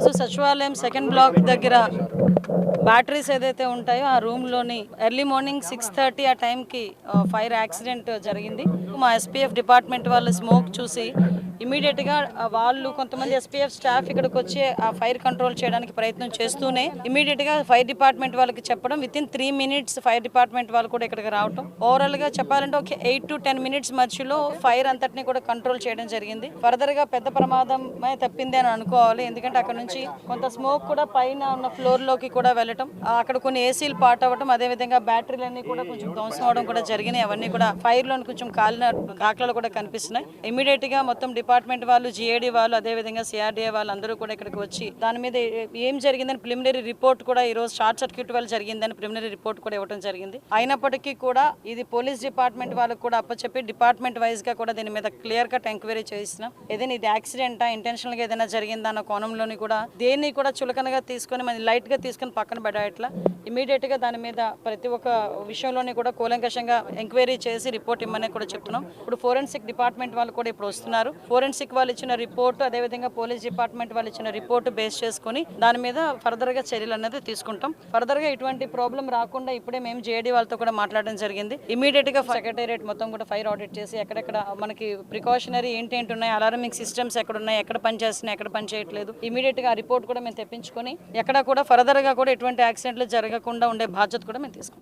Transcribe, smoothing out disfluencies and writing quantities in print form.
ఈరోజు సచివాలయం second black దగ్గర బ్యాటరీస్ ఏదైతే ఉంటాయో ఆ రూమ్లోని ఎర్లీ మార్నింగ్ 6:30 ఆ టైంకి ఫైర్ యాక్సిడెంట్ జరిగింది. మా ఎస్పీఎఫ్ డిపార్ట్మెంట్ వాళ్ళు స్మోక్ చూసి ఇమీడియట్గా వాళ్ళు కొంతమంది ఎస్పీఎఫ్ స్టాఫ్ ఇక్కడికి వచ్చి ఆ ఫైర్ కంట్రోల్ చేయడానికి ప్రయత్నం చేస్తూనే ఇమీడియట్గా ఫైర్ డిపార్ట్మెంట్ వాళ్ళకి చెప్పడం వితిన్ 3 minutes ఫైర్ డిపార్ట్మెంట్ వాళ్ళు కూడా ఇక్కడికి రావడం. ఓవరాల్గా చెప్పాలంటే ఒక 8 to 10 minutes మధ్యలో ఫైర్ అంతటిని కూడా కంట్రోల్ చేయడం జరిగింది. ఫర్దర్గా పెద్ద ప్రమాదమే తప్పింది అని అనుకోవాలి. ఎందుకంటే అక్కడ నుంచి కొంత స్మోక్ కూడా పైన ఉన్న ఫ్లోర్లోకి కూడా వెళ్ళటం, అక్కడ కొన్ని ఏసీలు పాట్ అవ్వడం, అదేవిధంగా బ్యాటరీలన్నీ కూడా కొంచెం ధ్వంసం అవడం కూడా జరిగినాయి. అవన్నీ కూడా ఫైర్లో కొంచెం కాలిన దాఖలాలు కూడా కనిపిస్తున్నాయి. ఇమీడియట్గా మొత్తం డిపార్ట్మెంట్ వాళ్ళు, జిఏడి వాళ్ళు, అదేవిధంగా సిఆర్డీఏ వాళ్ళు అందరూ కూడా ఇక్కడికి వచ్చి దాని మీద ఏం జరిగిందని ప్రిలిమినరీ రిపోర్ట్ కూడా ఈ రోజు షార్ట్ సర్క్యూట్ వల్ల జరిగిందని ప్రిలిమినరీ రిపోర్ట్ కూడా ఇవ్వడం జరిగింది. అయినప్పటికీ కూడా ఇది పోలీస్ డిపార్ట్మెంట్ వాళ్ళకు కూడా అప్పచెప్పి డిపార్ట్మెంట్ వైజ్ గా కూడా దీని మీద క్లియర్ కట్ ఎంక్వైరీ చేయిస్తున్నాం. ఏదైనా ఇది యాక్సిడెంటా, ఇంటెన్షనల్ గా ఏదైనా జరిగిందా అన్న కోణంలోని కూడా దేన్ని కూడా చులకనగా తీసుకొని మన లైట్ గా తీసుకొని పక్కన పడేట్లా ఇమీడియట్ గా దాని మీద ప్రతి ఒక్క విషయంలోని కూడా కూలంకషంగా ఎంక్వైరీ చేసి రిపోర్ట్ ఇమ్మని కూడా చెప్తున్నాం. ఇప్పుడు ఫోరెన్సిక్ డిపార్ట్మెంట్ వాళ్ళు కూడా ఇప్పుడు వస్తున్నారు. ఫోరెన్సిక్ వాళ్ళు ఇచ్చిన రిపోర్ట్, అదేవిధంగా పోలీస్ డిపార్ట్మెంట్ వాళ్ళు ఇచ్చిన రిపోర్ట్ బేస్ చేసుకుని దాని మీద ఫర్దర్ గా చర్యలు అనేది తీసుకుంటాం. ఫర్దర్ గా ఇటువంటి ప్రాబ్లం రాకుండా ఇప్పుడే మేము జేడీ వాళ్ళతో కూడా మాట్లాడడం జరిగింది. ఇమీడియట్ గా సెక్రటేరియట్ మొత్తం కూడా ఫైర్ ఆడిట్ చేసి ఎక్కడెక్కడ మనకి ప్రికాషనరీ ఏంటి ఉన్నాయి, అలారమింగ్ సిస్టమ్స్ ఎక్కడ ఉన్నాయి, ఎక్కడ పనిచేస్తున్నాయి, ఎక్కడ పని చేయట్లేదు, ఇమీడియట్ గా ఆ రిపోర్ట్ కూడా మేము తెప్పించుకొని ఎక్కడ కూడా ఫర్దర్ గా కూడా ఎటువంటి యాక్సిడెంట్లు జరగకుండా ఉండే బాధ్యత కూడా మేము తీసుకుంటాం.